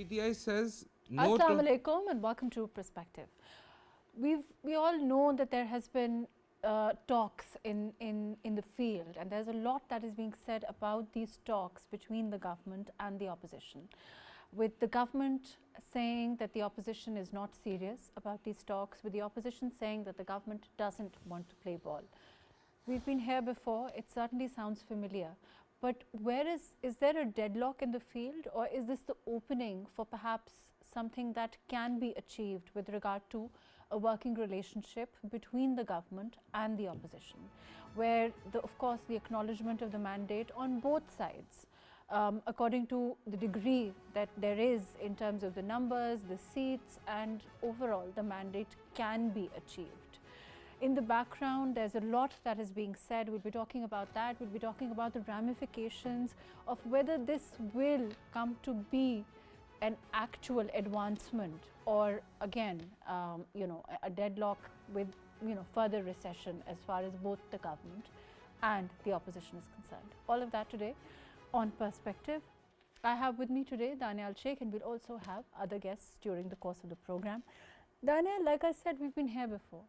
PTI says no to... Assalamu alaikum and welcome to Perspective. We all know that there has been talks in the field, and there's a lot that is being said about these talks between the government and the opposition, with the government saying that the opposition is not serious about these talks, with the opposition saying that the government doesn't want to play ball. We've been here before, it certainly sounds familiar, but is there a deadlock in the field, or is this the opening for perhaps something that can be achieved with regard to a working relationship between the government and the opposition, where of course the acknowledgement of the mandate on both sides, according to the degree that there is in terms of the numbers, the seats, and overall the mandate can be achieved. In the background, there's a lot that is being said. We'll be talking about that. We'll be talking about the ramifications of whether this will come to be an actual advancement, or again, a deadlock with further recession as far as both the government and the opposition is concerned. All of that today on Perspective. I have with me today Daniyal Sheikh, and we'll also have other guests during the course of the program. Daniyal, like I said, we've been here before.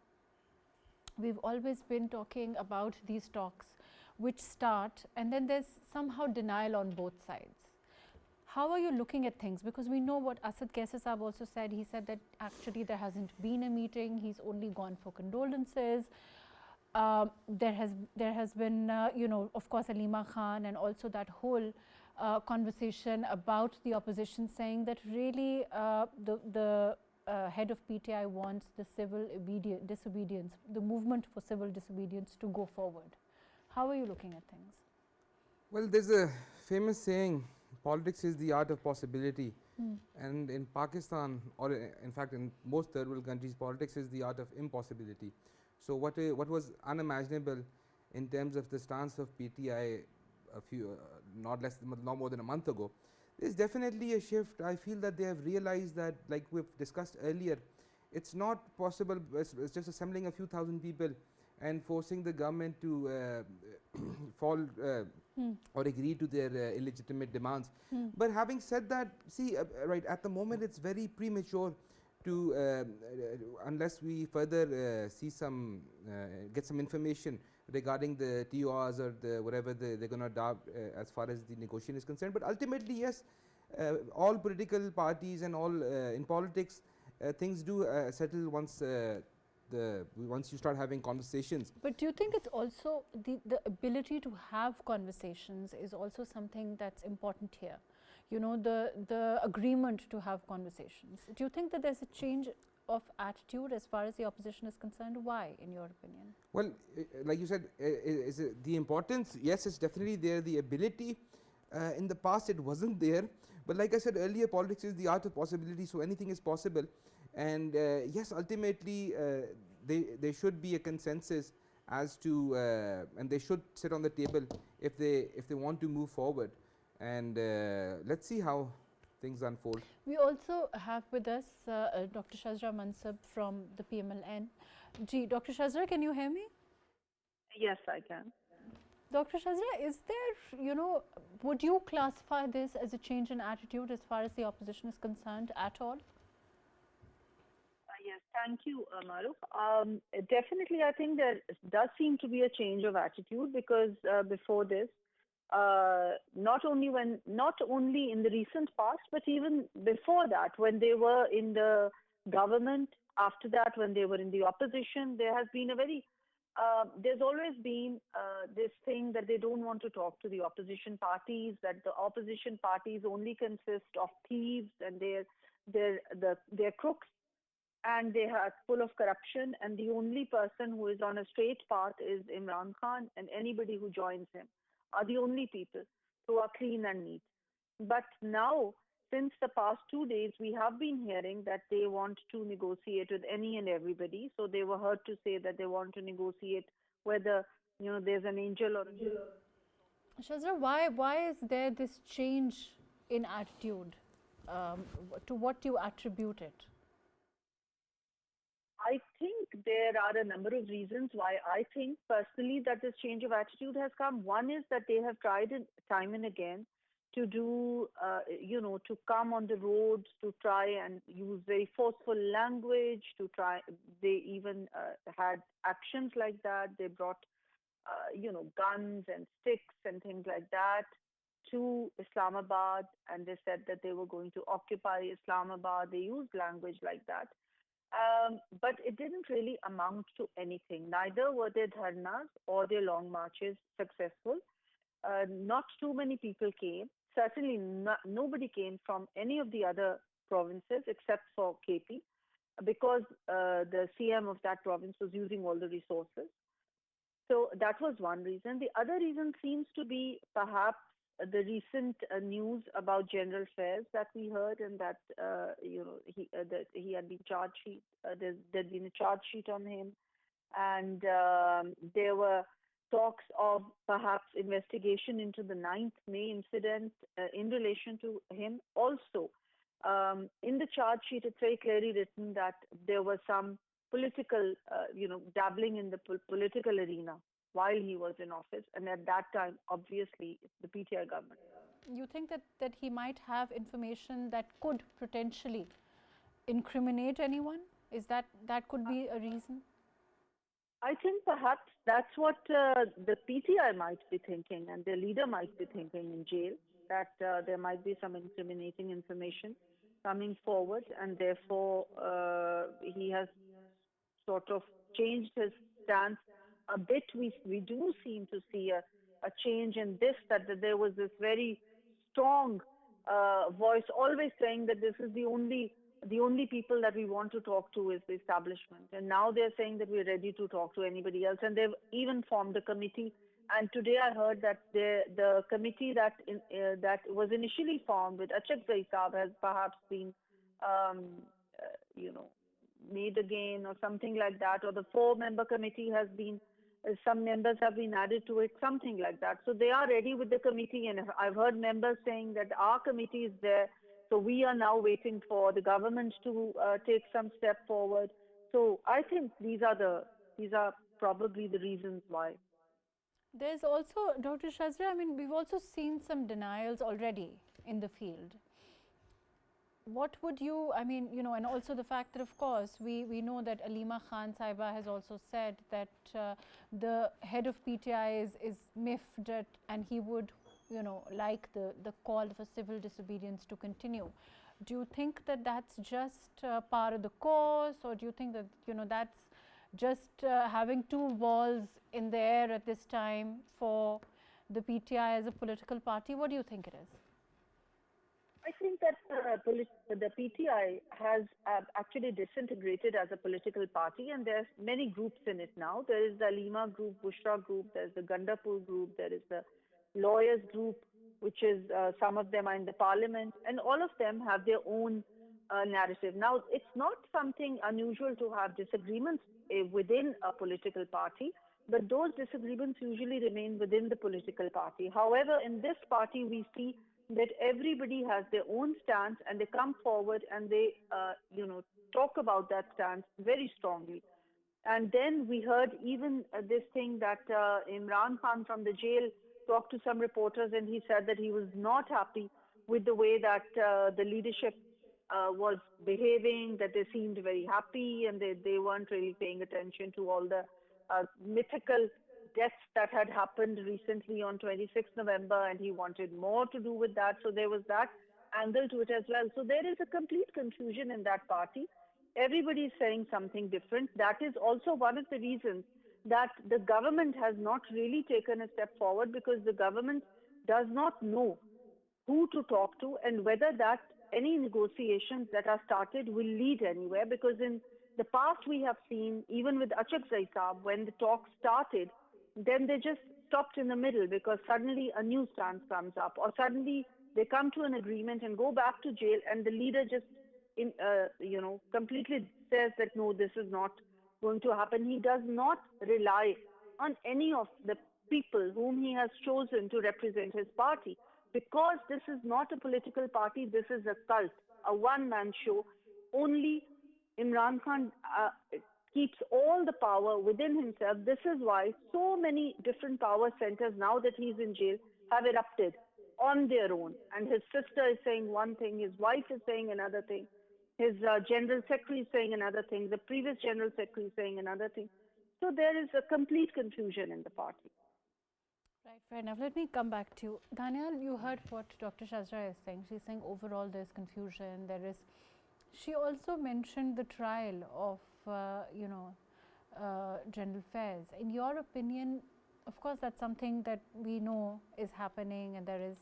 We've always been talking about these talks which start, and then there's somehow denial on both sides. How are you looking at things? Because we know what Asad Kaisar Saab also said. He said that actually there hasn't been a meeting. He's only gone for condolences. There has been, of course, Alima Khan, and also that whole conversation about the opposition saying that really the head of PTI wants the civil disobedience, the movement for civil disobedience to go forward. How are you looking at things? Well, there's a famous saying, politics is the art of possibility. And in Pakistan, or in fact in most third world countries, politics is the art of impossibility. So what was unimaginable in terms of the stance of PTI not more than a month ago, there's definitely a shift. I feel that they have realized that, like we've discussed earlier, it's not possible, it's just assembling a few thousand people and forcing the government to fall or agree to their illegitimate demands. But having said that, see, right at the moment it's very premature to, unless we further see get some information regarding the TORs or whatever they're going to adopt as far as the negotiation is concerned. But ultimately, yes, all political parties and all in politics, things do settle once you start having conversations. But do you think it's also the ability to have conversations is also something that's important here? The agreement to have conversations. Do you think that there's a change of attitude as far as the opposition is concerned? Why, in your opinion? Well, like you said, the importance, yes, it's definitely there. The ability, in the past it wasn't there. But like I said earlier, politics is the art of possibility, so anything is possible. And yes, ultimately there should be a consensus as to, and they should sit on the table if they want to move forward. And let's see how things unfold. We also have with us Dr. Shezra Mansab from the PML-N. Dr. Shezra, can you hear me? Yes, I can. Dr. Shezra, is there, would you classify this as a change in attitude as far as the opposition is concerned at all? Yes, thank you, Mahrukh. Definitely, I think there does seem to be a change of attitude, because before this, not only in the recent past, but even before that, when they were in the government, after that, when they were in the opposition, there has been there's always been this thing that they don't want to talk to the opposition parties, that the opposition parties only consist of thieves and they're crooks, and they are full of corruption, and the only person who is on a straight path is Imran Khan, and anybody who joins him are the only people who are clean and neat. But now, since the past 2 days, we have been hearing that they want to negotiate with any and everybody. So they were heard to say that they want to negotiate whether there's an angel or a... Shezra, why is there this change in attitude? To what do you attribute it? I think there are a number of reasons why I think personally that this change of attitude has come. One is that they have tried it time and again to do, to come on the roads, to try and use very forceful language, they even had actions like that. They brought, guns and sticks and things like that to Islamabad, and they said that they were going to occupy Islamabad. They used language like that. But it didn't really amount to anything. Neither were their dharnas or their long marches successful. Not too many people came. Certainly nobody came from any of the other provinces except for KP, because the CM of that province was using all the resources. So that was one reason. The other reason seems to be perhaps the recent news about general affairs that we heard, and that that he had been charge sheet. There'd been a charge sheet on him, and there were talks of perhaps investigation into the 9th May incident in relation to him. Also, in the charge sheet, it's very clearly written that there was some political, dabbling in the political arena while he was in office, and at that time, obviously, the PTI government. You think that he might have information that could potentially incriminate anyone? Is that could be a reason? I think perhaps that's what the PTI might be thinking, and their leader might be thinking in jail, that there might be some incriminating information coming forward, and therefore he has sort of changed his stance a bit. We do seem to see a change in this, that there was this very strong voice always saying that this is the only people that we want to talk to is the establishment. And now they're saying that we're ready to talk to anybody else. And they've even formed a committee. And today I heard that the committee that was initially formed with SHahrukh Sahi has perhaps been, made again or something like that. Or the 4-member committee has been, some members have been added to it, something like that. So they are ready with the committee. And I've heard members saying that our committee is there. So we are now waiting for the government to take some step forward. So I think these are probably the reasons why. There's also, Dr. Shezra, I mean, we've also seen some denials already in the field. What would you, I mean, and also the fact that, of course, we know that Alima Khan Saiba has also said that the head of PTI is miffed at, and he would like the call for civil disobedience to continue. Do you think that that's just part of the course, or do you think that that's just having two balls in the air at this time for the PTI as a political party? What do you think it is? I think that the PTI has actually disintegrated as a political party, and there's many groups in it now. There is the Alima group, Bushra group, there's the Gandapur group, there is the lawyers group, which is some of them are in the parliament, and all of them have their own narrative. Now, it's not something unusual to have disagreements within a political party, but those disagreements usually remain within the political party. However, in this party, we see that everybody has their own stance, and they come forward and they, talk about that stance very strongly. And then we heard even this thing that Imran Khan from the jail talked to some reporters, and he said that he was not happy with the way that the leadership was behaving, that they seemed very happy, and they weren't really paying attention to all the mythical deaths that had happened recently on 26th November, and he wanted more to do with that. So there was that angle to it as well. So there is a complete confusion in that party. Everybody is saying something different. That is also one of the reasons that the government has not really taken a step forward, because the government does not know who to talk to and whether that any negotiations that are started will lead anywhere. Because in the past we have seen, even with SHahrukh Sahi, when the talks started, then they just stopped in the middle because suddenly a new stance comes up, or suddenly they come to an agreement and go back to jail, and the leader just completely says that no, this is not going to happen. He does not rely on any of the people whom he has chosen to represent his party, because this is not a political party. This is a cult, a one-man show. Only Imran Khan keeps all the power within himself. This is why so many different power centers, now that he's in jail, have erupted. on their own. And his sister is saying one thing, his wife is saying another thing, his general secretary is saying another thing, the previous general secretary is saying another thing. So there is a complete confusion in the party. Right, fair enough. Let me come back to you. Daniyal, you heard what Dr. Shezra is saying. She's saying overall there's confusion. She also mentioned the trial of, General Faiz. In your opinion, of course, that's something that we know is happening, and there is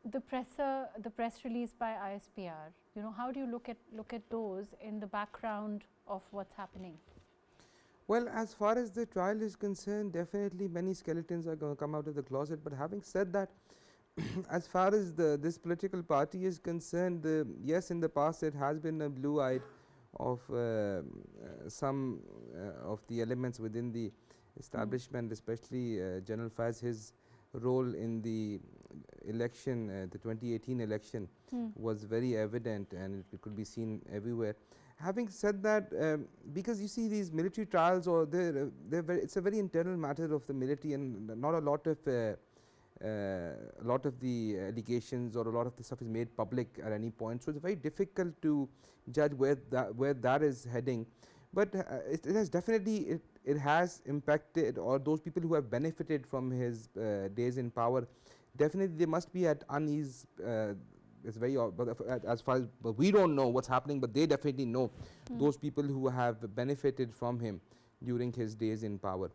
the press release by ISPR. How do you look at those in the background of what's happening? Well, as far as the trial is concerned, definitely many skeletons are going to come out of the closet. But having said that, as far as this political party is concerned, yes, in the past it has been a blue-eyed of some of the elements within the establishment, especially General Faiz. His role in the election, the 2018 election, was very evident, and it could be seen everywhere. Having said that, because you see these military trials, or it's a very internal matter of the military, and not a lot of the allegations or a lot of the stuff is made public at any point. So it's very difficult to judge where that is heading. But it has definitely it has impacted, or those people who have benefited from his days in power, definitely they must be at unease. It's very as far as, but we don't know what's happening, but they definitely know those people who have benefited from him during his days in power.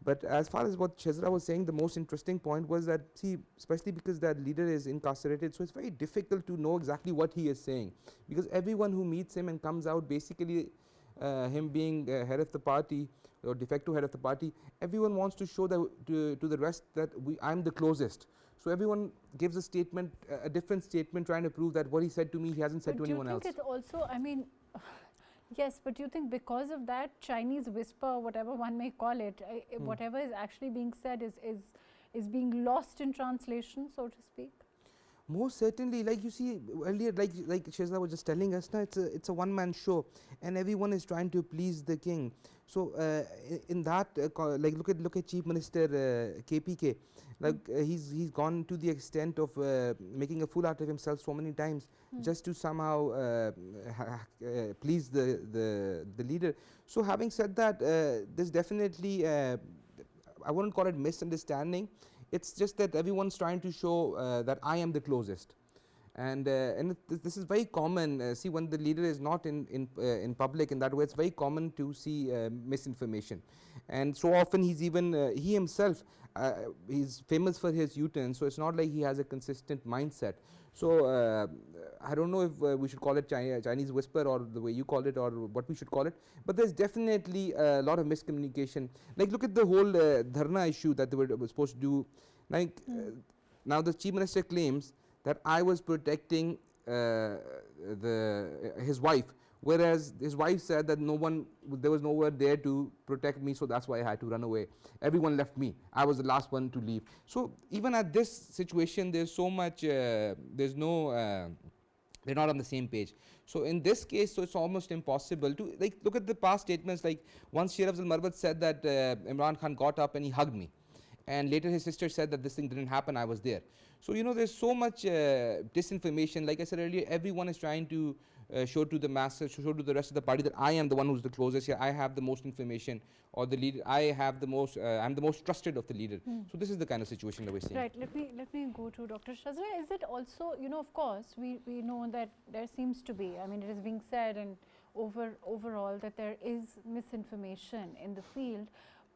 But as far as what Shezra was saying, the most interesting point was that, see, especially because that leader is incarcerated, so it's very difficult to know exactly what he is saying, because everyone who meets him and comes out, basically him being head of the party or de facto head of the party, everyone wants to show that to the rest that I'm the closest. So everyone gives a statement, a different statement, trying to prove that what he said to me, he hasn't said to anyone else. Do you think it's also, I mean, yes, but do you think because of that Chinese whisper, whatever one may call it, whatever is actually being said is being lost in translation, so to speak? Most certainly, like you see earlier, like Shezra was just telling us, now it's a one-man show, and everyone is trying to please the king. So in that, like look at Chief Minister KPK, like he's gone to the extent of making a fool out of himself so many times just to somehow please the leader. So having said that, there's definitely I wouldn't call it misunderstanding. It's just that everyone's trying to show that I am the closest, and this is very common. See, when the leader is not in public in that way, it's very common to see misinformation, and so often he's even he himself he's famous for his U-turn. So it's not like he has a consistent mindset. So I don't know if we should call it Chinese whisper, or the way you call it, or what we should call it, but there's definitely a lot of miscommunication. Like look at the whole dharna issue that they were supposed to do. Like now the Chief Minister claims that I was protecting his wife, whereas his wife said that there was nowhere there to protect me, so that's why I had to run away. Everyone left me. I was the last one to leave. So even at this situation, there's so much, there's no, they're not on the same page. So in this case, so it's almost impossible to, like, look at the past statements. Like once Sher Afzal Marwat said that Imran Khan got up and he hugged me, and later his sister said that this thing didn't happen, I was there. So there's so much disinformation. Like I said earlier, everyone is trying to show to the masses, show to the rest of the party that I am the one who's the closest here, I have the most information, or the leader, I have the most, I'm the most trusted of the leader. So this is the kind of situation that we're seeing. Right, let me go to Dr. Shezra. Is it also, of course, we know that there seems to be, I mean, it is being said and overall that there is misinformation in the field,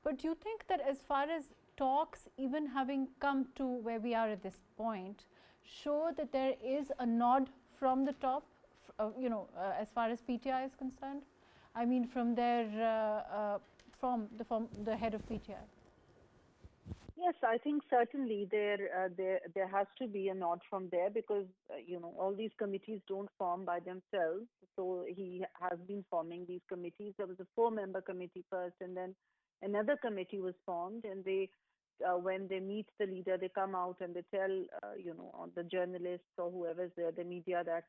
but do you think that as far as talks even having come to where we are at this point show that there is a nod from the top, as far as PTI is concerned? I mean, from their from the head of PTI. Yes, I think certainly there has to be a nod from there, because all these committees don't form by themselves. So he has been forming these committees. There was a 4-member committee first, and then another committee was formed, and they when they meet the leader, they come out and they tell the journalists or whoever's there, the media, that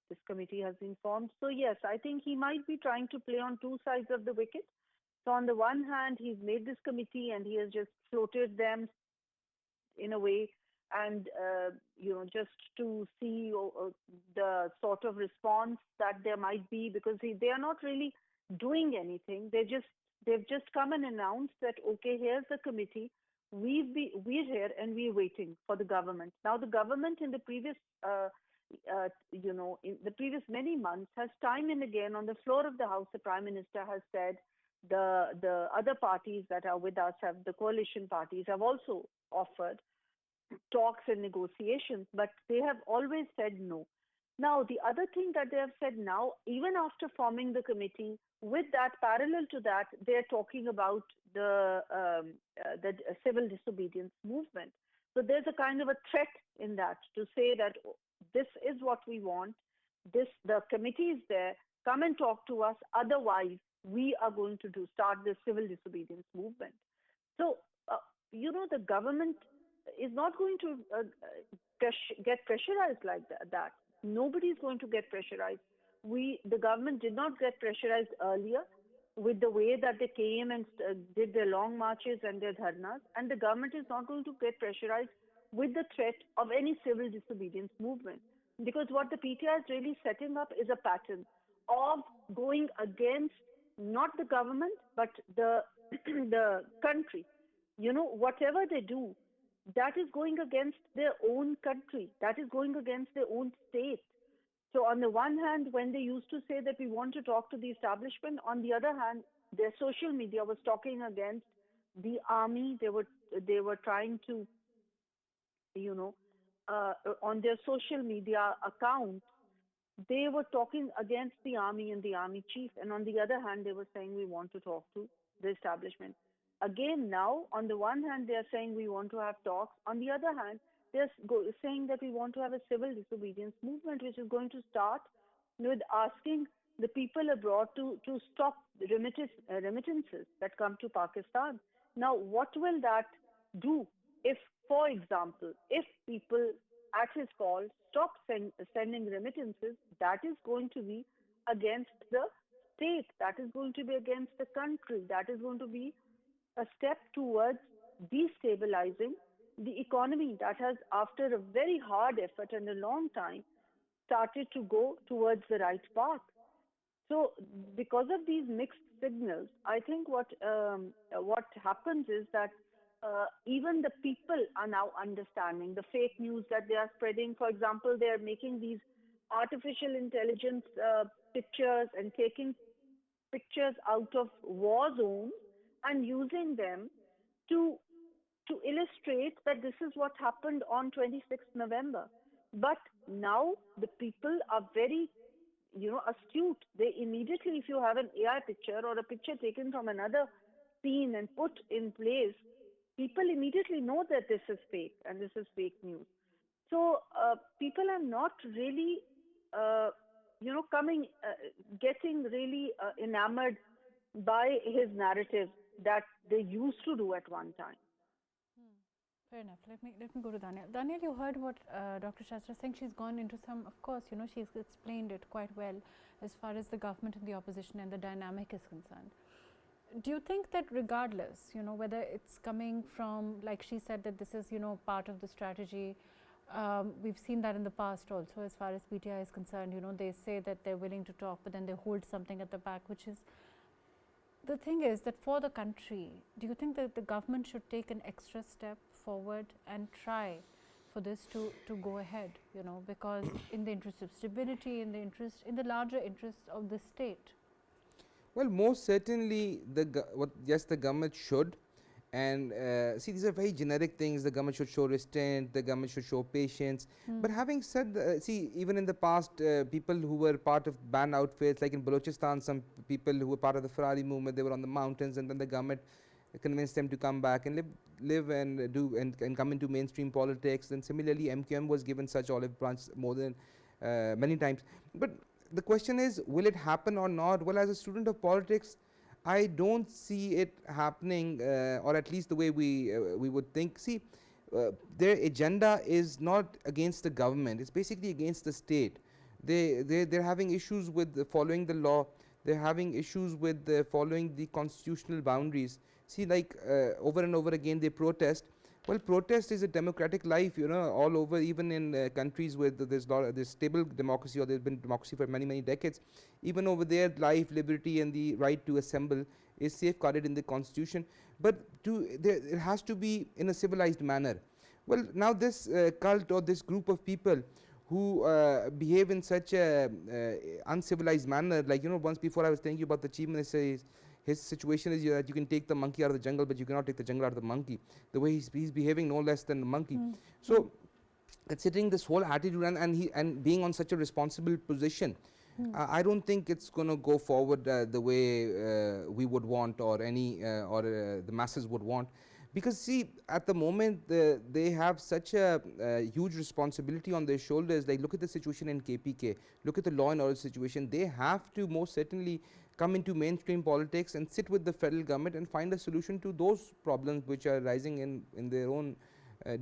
this committee has been formed. So yes, I think he might be trying to play on two sides of the wicket. So on the one hand, he's made this committee and he has just floated them in a way and just to see the sort of response that there might be, because they are not really doing anything. They've just come and announced that, okay, here's the committee. We're here and we're waiting for the government. Now the government in the previous in the previous many months has time and again on the floor of the House, the Prime Minister has said, the other parties that are with us, the coalition parties, have also offered talks and negotiations, but they have always said no. Now, the other thing that they have said now, even after forming the committee, with that, parallel to that, they're talking about the civil disobedience movement. So there's a kind of a threat in that to say that this is what we want. The committee is there. Come and talk to us. Otherwise, we are going to start the civil disobedience movement. So, the government is not going to get pressurized like that. Nobody is going to get pressurized. The government did not get pressurized earlier with the way that they came and did their long marches and their dharnas, and the government is not going to get pressurized with the threat of any civil disobedience movement. Because what the PTI is really setting up is a pattern of going against not the government, but the country. Whatever they do, that is going against their own country. That is going against their own state. So on the one hand, when they used to say that we want to talk to the establishment, on the other hand, their social media was talking against the army. They were trying to, on their social media account, they were talking against the army and the army chief. And on the other hand, they were saying we want to talk to the establishment. Again, now, on the one hand, they are saying we want to have talks. On the other hand, they're saying that we want to have a civil disobedience movement, which is going to start with asking the people abroad to stop remittances that come to Pakistan. Now, what will that do if, for example, if people at his call stop sending remittances? That is going to be against the state. That is going to be against the country. That is going to be a step towards destabilizing the economy that has, after a very hard effort and a long time, started to go towards the right path. So because of these mixed signals, I think what happens is that even the people are now understanding the fake news that they are spreading. For example, they are making these artificial intelligence pictures and taking pictures out of war zones and using them to illustrate that this is what happened on 26th November. But now the people are very, astute. They immediately, if you have an AI picture or a picture taken from another scene and put in place, people immediately know that this is fake and this is fake news. So people are not really, getting really enamored by his narrative that they used to do at one time. Fair enough. Let me go to Daniyal. Daniyal, you heard what Dr. Shezra is saying. She's gone into some, of course, she's explained it quite well as far as the government and the opposition and the dynamic is concerned. Do you think that regardless, whether it's coming from, like she said, that this is, part of the strategy, we've seen that in the past also as far as PTI is concerned, they say that they're willing to talk, but then they hold something at the back, which is, the thing is that for the country, do you think that the government should take an extra step forward and try for this to go ahead, because in the interest of stability, in the larger interest of the state? Well, most certainly, yes, the government should. And see, these are very generic things. The government should show restraint, the government should show patience. But having said, see, even in the past, people who were part of banned outfits, like in Balochistan, some people who were part of the Ferrari movement, they were on the mountains, and then the government convinced them to come back and live and do and come into mainstream politics. And similarly, MQM was given such olive branch more than many times. But the question is, will it happen or not? Well, as a student of politics, I don't see it happening, or at least the way we would think. See, their agenda is not against the government; it's basically against the state. They're having issues with following the law. They're having issues with following the constitutional boundaries. See, like over and over again, they protest, Well, protest is a democratic life, all over, even in countries where there's stable democracy, or there's been democracy for many decades. Even over there, life, liberty, and the right to assemble is safeguarded in the constitution. But it has to be in a civilized manner. Well, now this cult or this group of people who behave in such a uncivilized manner, like, once before I was telling you about the chief minister. His situation is that you can take the monkey out of the jungle, but you cannot take the jungle out of the monkey. The way he's behaving, no less than the monkey. So, considering this whole attitude and being on such a responsible position, I don't think it's going to go forward the way we would want, or the masses would want. Because see, at the moment they have such a huge responsibility on their shoulders. Like, look at the situation in KPK, look at the law and order situation. They have to most certainly come into mainstream politics and sit with the federal government and find a solution to those problems which are rising in their own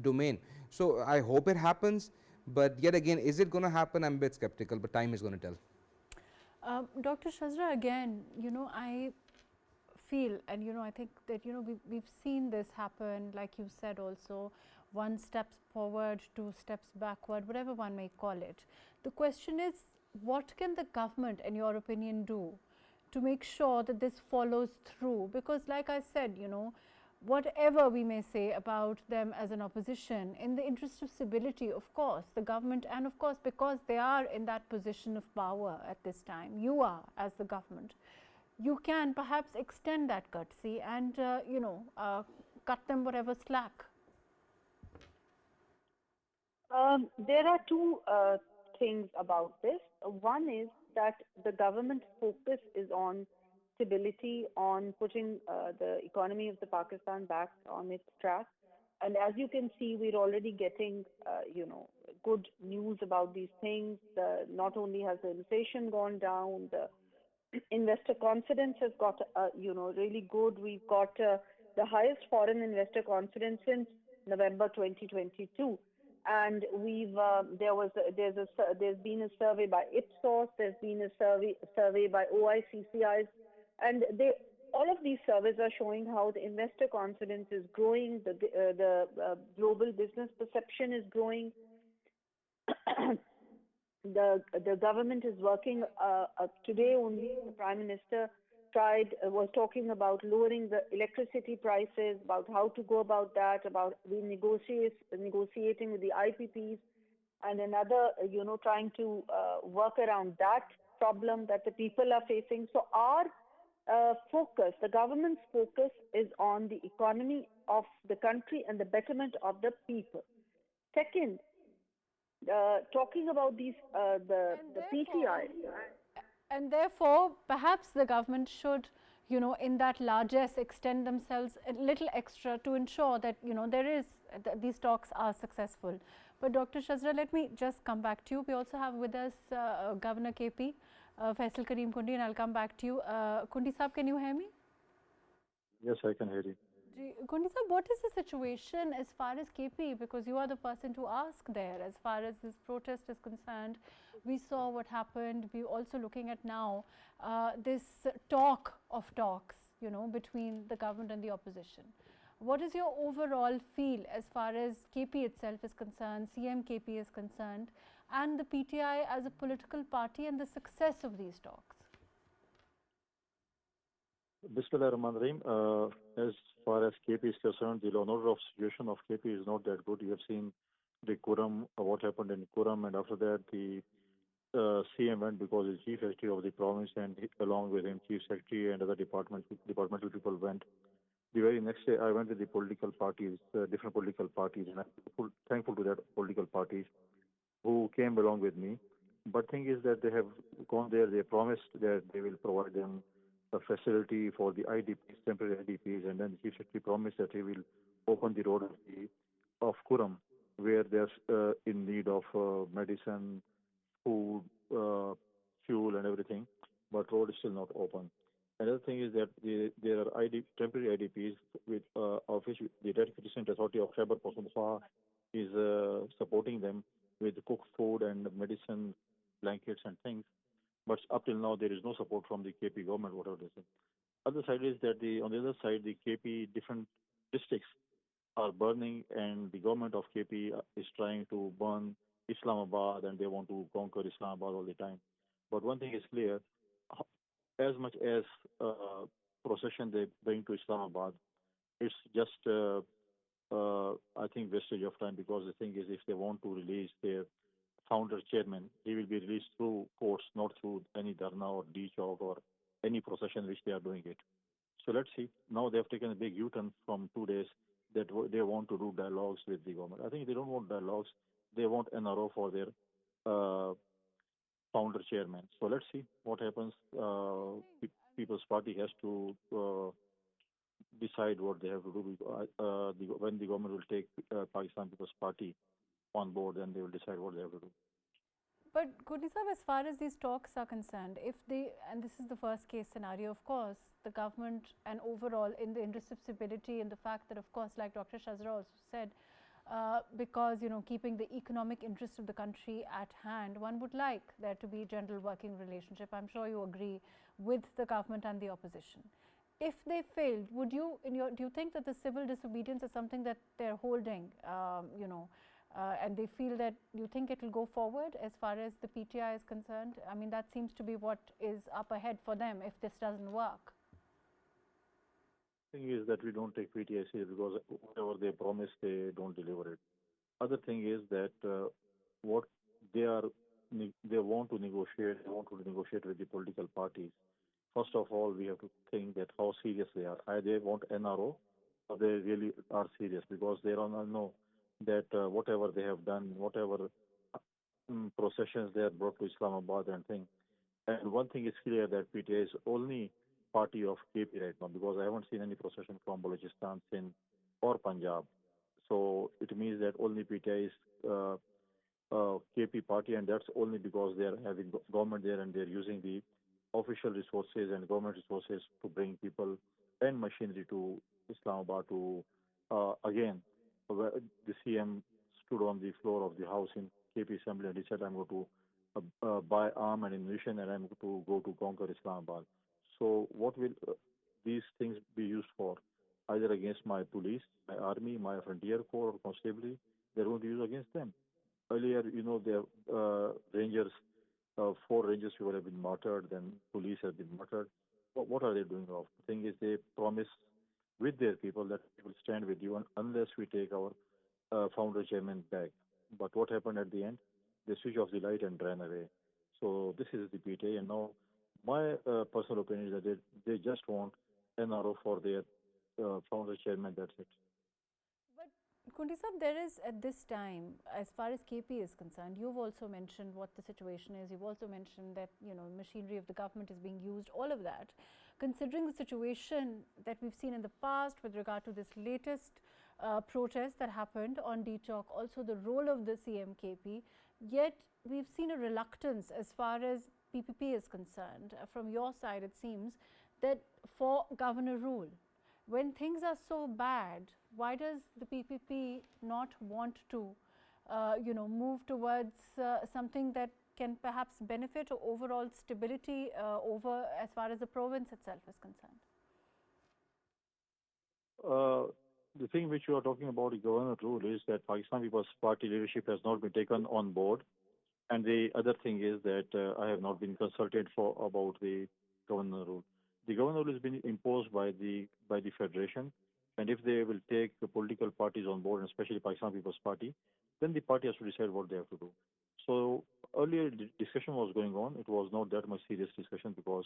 domain. So I hope it happens, but yet again, is it going to happen? I'm a bit skeptical, but time is going to tell. Dr. Shezra, again, I feel, and I think that we've seen this happen, like you said also, one step forward, two steps backward, whatever one may call it. The question is, what can the government, in your opinion, do to make sure that this follows through? Because like I said, whatever we may say about them as an opposition, in the interest of stability, of course, the government, and of course, because they are in that position of power at this time, you are as the government, you can perhaps extend that courtesy and, cut them whatever slack. There are two things about this. One is that the government's focus is on stability, on putting the economy of the Pakistan back on its track. And as you can see, we're already getting, good news about these things. Not only has the inflation gone down, the investor confidence has got, really good. We've got the highest foreign investor confidence since November 2022. And there's been a survey by Ipsos, there's been a survey by OICCIs, and all of these surveys are showing how the investor confidence is growing, the global business perception is growing. The government is working. Today only, the Prime Minister was talking about lowering the electricity prices, about how to go about that, about negotiating with the IPPs, and another, trying to work around that problem that the people are facing. So our focus, the government's focus, is on the economy of the country and the betterment of the people. Second, talking about these the PTI. And therefore, perhaps the government should, in that largesse, extend themselves a little extra to ensure that, these talks are successful. But Dr. Shezra, let me just come back to you. We also have with us Governor KP, Faial Karim Kundi, and I'll come back to you. Kundi Saab, can you hear me? Yes, I can hear you. Kundi Saab, what is the situation as far as KP, because you are the person to ask there as far as this protest is concerned? We saw what happened. We're also looking at now this talk of talks, between the government and the opposition. What is your overall feel as far as KP itself is concerned, CM KP is concerned, and the PTI as a political party and the success of these talks? Bismillahirrahmanirrahim. As far as KP is concerned, the law and order of situation of KP is not that good. You have seen the Kuram, what happened in Kuram, and after that the CM went because the chief secretary of the province, and along with him chief secretary and other departmental people went. The very next day I went with the political parties, different political parties, and I'm thankful to that political parties who came along with me. But thing is that they have gone there, they promised that they will provide them a facility for the IDPs, temporary IDPs, and then the chief secretary promised that he will open the road of Kuram, where they're in need of medicine, food, fuel, and everything, but road is still not open. Another thing is that there are temporary IDPs of which the Dedicated Center Authority of Khyber Pakhtunkhwa is supporting them with cooked food and medicine, blankets, and things. But up till now, there is no support from the KP government, whatever they say. Other side is that on the other side, the KP different districts are burning, and the government of KP is trying to burn Islamabad, and they want to conquer Islamabad all the time. But one thing is clear: as much as procession they bring to Islamabad, it's just I think wastage of time, because the thing is, if they want to release their founder chairman, he will be released through courts, not through any dharna or D-Chowk or any procession which they are doing it. So let's see. Now they have taken a big U-turn from 2 days that they want to do dialogues with the government. I think they don't want dialogues. They want NRO for their uh, founder chairman. So let's see what happens. People's Party has to decide what they have to do. When the government will take Pakistan People's Party on board, then they will decide what they have to do. But Kundi Sahab, as far as these talks are concerned, if they, and this is the worst case scenario, of course, the government and overall in the interest of stability and the fact that, of course, like Dr. Shezra also said, because keeping the economic interest of the country at hand, one would like there to be general working relationship. I'm sure you agree with the government and the opposition. If they failed, would you, do you think that the civil disobedience is something that they're holding, and they feel that, you think it will go forward as far as the PTI is concerned? I mean, that seems to be what is up ahead for them if this doesn't work. Thing is that we don't take PTI serious, because whatever they promise, they don't deliver it. Other thing is that what they want to negotiate. They want to negotiate with the political parties. First of all, we have to think that how serious they are. They want NRO, or they really are serious, because they don't know that whatever they have done, whatever processions they have brought to Islamabad and things. And one thing is clear, that PTI is only party of KP right now, because I haven't seen any procession from Balochistan, Sindh or Punjab. So it means that only PTI is KP party, and that's only because they are having government there and they're using the official resources and government resources to bring people and machinery to Islamabad to again, the CM stood on the floor of the house in KP Assembly and he said, I'm going to buy arm and ammunition and I'm going to go to conquer Islamabad. So what will these things be used for? Either against my police, my army, my frontier corps or constabulary, they're going to use against them. Earlier, their rangers, 4 rangers people have been martyred, then police have been martyred. What are they doing off? The thing is, they promise with their people that we will stand with you unless we take our founder chairman back. But what happened at the end? They switch off the light and ran away. So this is the PTA, and now my personal opinion is that they just want NRO for their founder chairman, that's it. But Kundi Sahab, there is at this time, as far as KP is concerned, you've also mentioned what the situation is. You've also mentioned that machinery of the government is being used, all of that. Considering the situation that we've seen in the past with regard to this latest protest that happened on D-Chowk, also the role of the CMKP, yet we've seen a reluctance as far as PPP is concerned. From your side, it seems that for governor rule, when things are so bad, why does the PPP not want to, move towards something that can perhaps benefit overall stability over as far as the province itself is concerned? The thing which you are talking about, the governor rule, is that Pakistan People's Party leadership has not been taken on board. And the other thing is that I have not been consulted about the governor rule. The governor rule has been imposed by the federation, and if they will take the political parties on board, and especially Pakistan People's Party, then the party has to decide what they have to do. So earlier the discussion was going on. It was not that much serious discussion because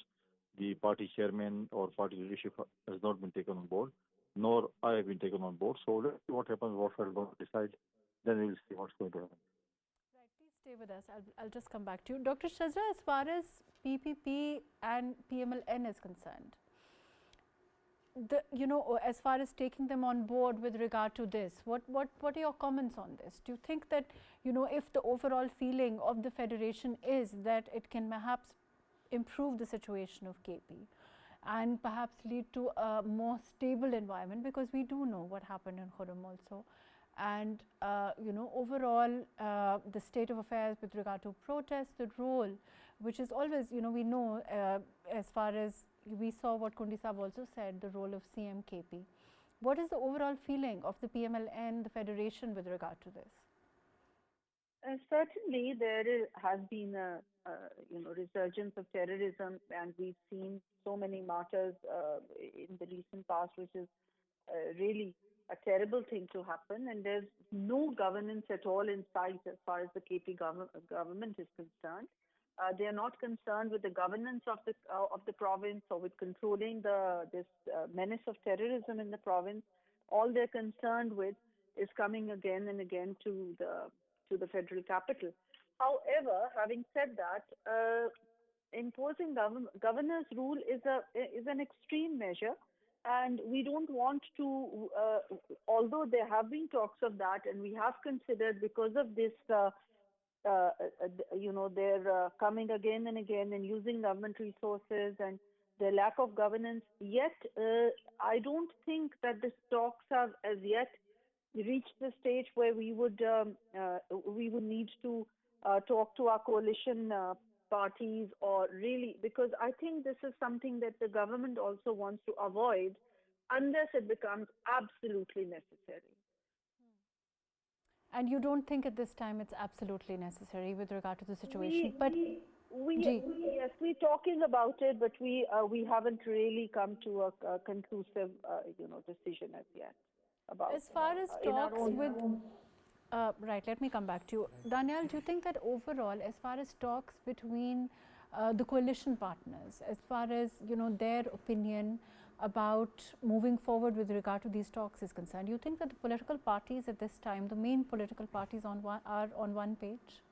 the party chairman or party leadership has not been taken on board, nor I have been taken on board. So let's see what happens, what we're going to decide, then we will see what's going to happen. Right, please stay with us. I'll just come back to you. Dr. Shezra, as far as PPP and PML-N is concerned, as far as taking them on board with regard to this, what are your comments on this? Do you think that, if the overall feeling of the federation is that it can perhaps improve the situation of KP and perhaps lead to a more stable environment, because we do know what happened in Khurram also, and overall the state of affairs with regard to protests, the role which is always, we know as far as we saw what Kundi Sahab also said, the role of CMKP What is the overall feeling of the PML-N, the Federation, with regard to this? Certainly, has been a resurgence of terrorism, and we've seen so many martyrs in the recent past, which is really a terrible thing to happen. And there's no governance at all in sight as far as the KP government is concerned. They are not concerned with the governance of the province or with controlling this menace of terrorism in the province. All they're concerned with is coming again and again to the federal capital. However, having said that, imposing governor's rule is an extreme measure, and we don't want to. Although there have been talks of that, and we have considered, because of this. They're coming again and again and using government resources and the lack of governance. Yet, I don't think that the talks have as yet reached the stage where we would need to talk to our coalition parties, or really, because I think this is something that the government also wants to avoid unless it becomes absolutely necessary. And you don't think at this time it's absolutely necessary with regard to the situation? Yes, we're talking about it, but we haven't really come to a conclusive decision as yet about. As far as talks with right, let me come back to you, Daniyal. Do you think that overall, as far as talks between the coalition partners, as far as their opinion about moving forward with regard to these talks is concerned, you think that the political parties at this time, the main political parties are on one page?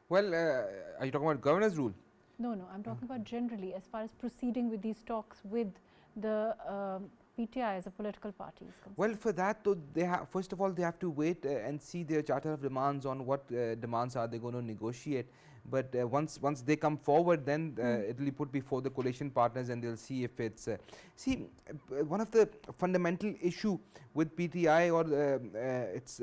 Well, are you talking about governor's rule? No, I'm talking about generally as far as proceeding with these talks with the PTI as a political party is concerned. Well, for that, though, first of all, they have to wait and see their charter of demands on what demands are they going to negotiate. But once they come forward, then it will be put before the coalition partners, and they'll see if it's one of the fundamental issue with PTI, or it's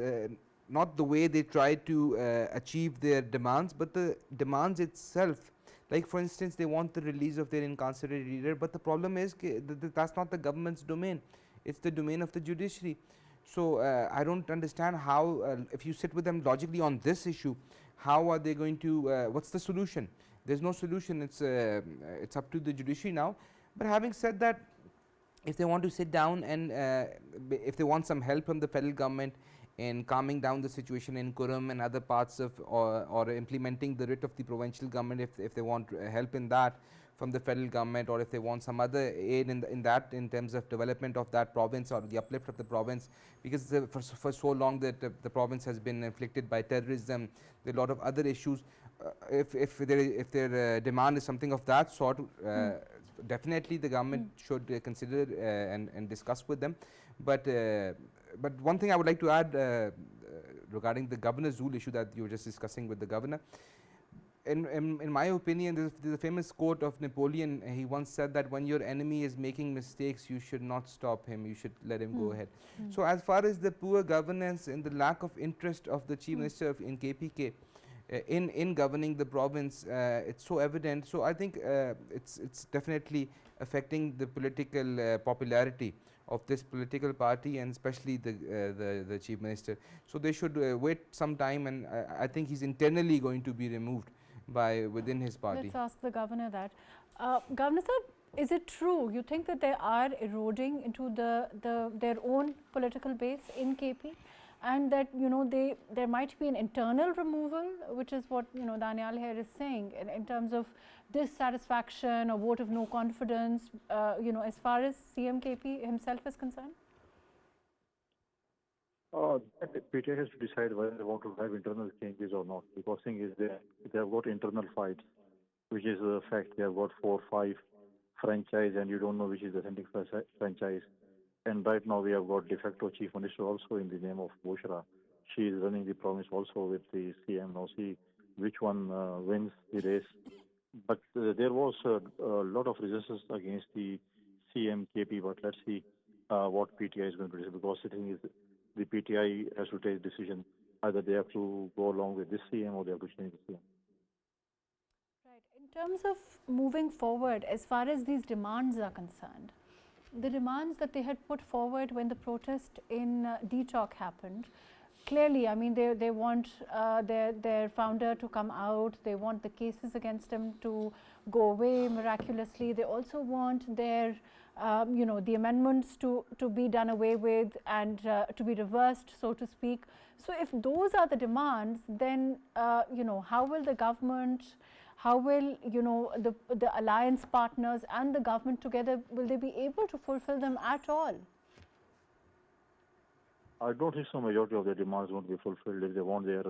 not the way they try to achieve their demands, but the demands itself. Like, for instance, they want the release of their incarcerated leader, but the problem is that's not the government's domain. It's the domain of the judiciary. So I don't understand how, if you sit with them logically on this issue, how are they going to, what's the solution? There's no solution. It's up to the judiciary now. But having said that, if they want to sit down and if they want some help from the federal government in calming down the situation in Kurum and other parts of, or implementing the writ of the provincial government, if they want help in that from the federal government, or if they want some other aid in that in terms of development of that province or the uplift of the province, because for so long that the province has been inflicted by terrorism, there are a lot of other issues. If their demand is something of that sort, definitely the government should consider and discuss with them. But one thing I would like to add regarding the governor's rule issue that you were just discussing with the governor, in my opinion, there's a famous quote of Napoleon. He once said that when your enemy is making mistakes, you should not stop him, you should let him go ahead. So as far as the poor governance and the lack of interest of the Chief Minister in KPK in governing the province, it's so evident. So I think it's definitely affecting the political popularity of this political party, and especially the Chief Minister. So they should wait some time, and I think he's internally going to be removed within his party. Let's ask the governor that. Governor sir, is it true you think that they are eroding into their own political base in KP, and that there might be an internal removal, which is what Daniyal here is saying in terms of dissatisfaction or vote of no confidence, as far as CM KP himself is concerned? PTI has to decide whether they want to have internal changes or not. Because thing is, they have got internal fights, which is a fact. They have got 4 or 5 franchise, and you don't know which is the authentic franchise. And right now we have got de facto chief minister also in the name of Bushra. She is running the province also with the CM. Now see which one wins the race. But there was a lot of resistance against the CM KP. But let's see what PTI is going to do, because the thing is, the PTI has to take a decision. Either they have to go along with this CM or they have to change the CM. Right. In terms of moving forward, as far as these demands are concerned, the demands that they had put forward when the protest in DTOC happened, clearly, I mean, they want their founder to come out. They want the cases against him to go away miraculously. They also want their, the amendments to be done away with and to be reversed, so to speak. So, if those are the demands, then how will the government, how will the alliance partners and the government together, will they be able to fulfill them at all? I don't think so. Majority of their demands won't be fulfilled if they want their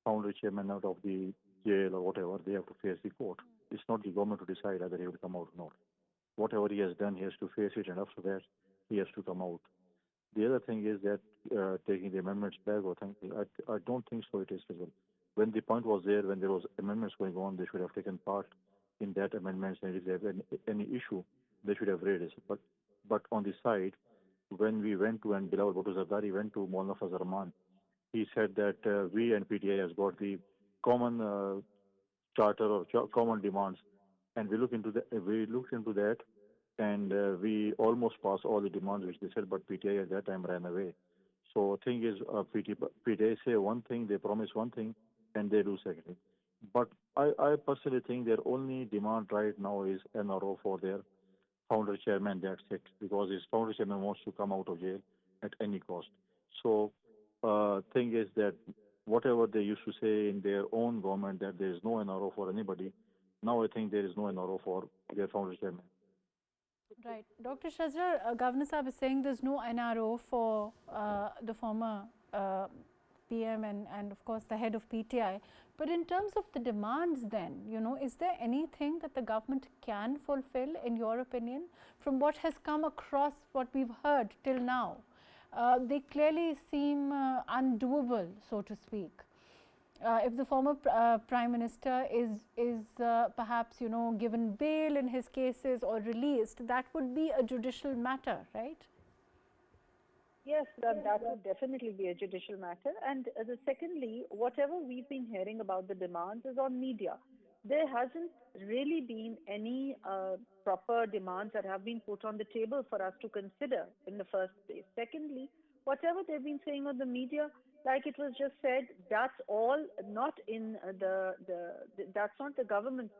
founder chairman out of the jail or whatever. They have to face the court. It's not the government to decide whether he will come out or not. Whatever he has done, he has to face it, and after that, he has to come out. The other thing is that taking the amendments back or something, I don't think so it is feasible. When the point was there, when there was amendments going on, they should have taken part in that amendments, and if they have any issue, they should have raised it. But on the side, when we went to, and Bilal Bhutto Zardari went to Maulana Fazl Rahman, he said that we and PTI has got the common charter or common demands, and we looked into that, and we almost passed all the demands which they said, but PTI at that time ran away. So thing is, PTI say one thing, they promise one thing, and they do second thing. But I personally think their only demand right now is NRO for their founder chairman. That's it, because his founder chairman wants to come out of jail at any cost. So thing is that whatever they used to say in their own government that there is no NRO for anybody, now I think there is no NRO for their founder chairman. Right. Dr. Shezra, Governor Sahib is saying there's no NRO for the former PM and of course the head of PTI. But in terms of the demands then, is there anything that the government can fulfill in your opinion from what has come across, what we've heard till now? They clearly seem undoable, so to speak. If the former Prime Minister is perhaps given bail in his cases or released, that would be a judicial matter, right? Yes, that would definitely be a judicial matter. And secondly, whatever we've been hearing about the demands is on media. There hasn't really been any proper demands that have been put on the table for us to consider in the first place. Secondly, whatever they've been saying on the media, like it was just said, that's all not in that's not the government,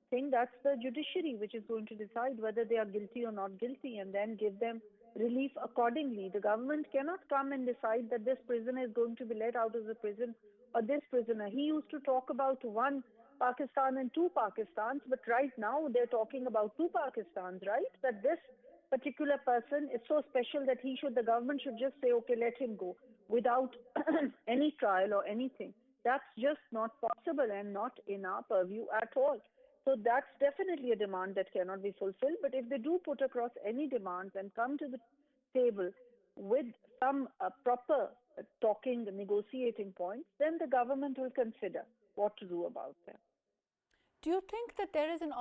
thing. That's the judiciary which is going to decide whether they are guilty or not guilty, and then give them relief accordingly. The government cannot come and decide that this prisoner is going to be let out of the prison or this prisoner. He used to talk about one Pakistan and two Pakistans, but right now they're talking about two Pakistans, right? That this particular person is so special that the government should just say, okay, let him go without any trial or anything. That's just not possible and not in our purview at all. So that's definitely a demand that cannot be fulfilled. But if they do put across any demands and come to the table with some proper talking, negotiating points, then the government will consider what to do about them. Do you think that there is an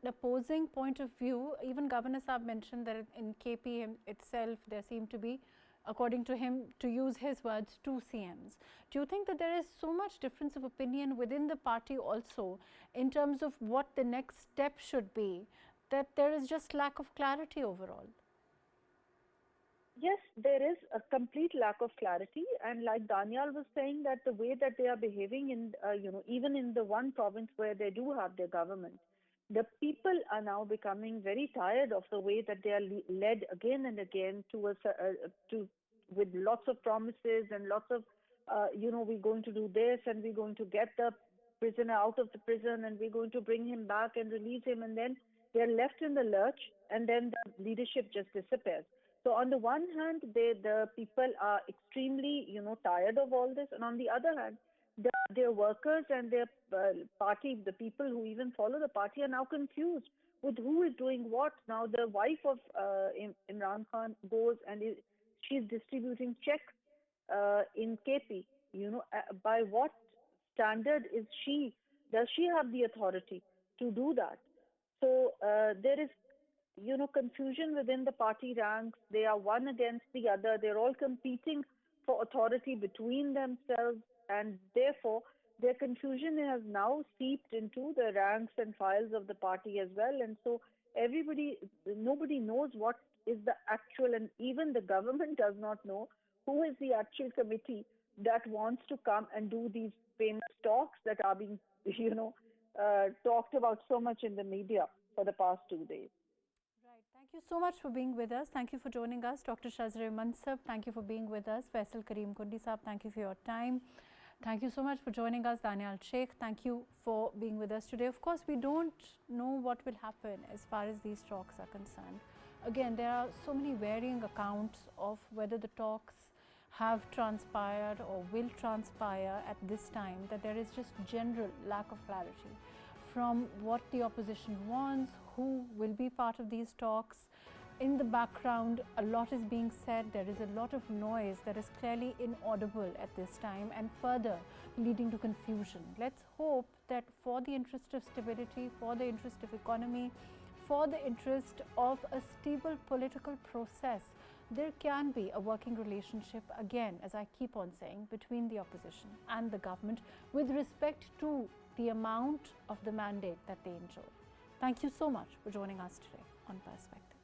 opposing point of view? Even Governor Saab mentioned that in KP itself there seem to be, according to him, to use his words, two CMs. Do you think that there is so much difference of opinion within the party also in terms of what the next step should be, that there is just lack of clarity overall? Yes, there is a complete lack of clarity, and like Daniyal was saying, that the way that they are behaving in, even in the one province where they do have their government, the people are now becoming very tired of the way that they are led again and again with lots of promises and lots of, we're going to do this and we're going to get the prisoner out of the prison and we're going to bring him back and release him, and then they're left in the lurch, and then the leadership just disappears. So on the one hand, the people are extremely, tired of all this, and on the other hand, their workers and their party, the people who even follow the party, are now confused with who is doing what. Now the wife of Imran Khan goes and she's distributing checks in KP. By what standard does she have the authority to do that? So there is confusion within the party ranks. They are one against the other. They're all competing for authority between themselves, and therefore their confusion has now seeped into the ranks and files of the party as well. And so nobody knows what is the actual, and even the government does not know who is the actual committee that wants to come and do these famous talks that are being, talked about so much in the media for the past 2 days. Right. Thank you so much for being with us. Thank you for joining us. Dr. Shezra Mansab, thank you for being with us. Faial Karim Kundi Saab, thank you for your time. Thank you so much for joining us. Daniyal Sheikh, thank you for being with us today. Of course, we don't know what will happen as far as these talks are concerned. Again, there are so many varying accounts of whether the talks have transpired or will transpire at this time, that there is just general lack of clarity from what the opposition wants, who will be part of these talks. In the background, a lot is being said. There is a lot of noise that is clearly inaudible at this time and further leading to confusion. Let's hope that for the interest of stability, for the interest of economy, for the interest of a stable political process, there can be a working relationship again, as I keep on saying, between the opposition and the government with respect to the amount of the mandate that they enjoy. Thank you so much for joining us today on Perspective.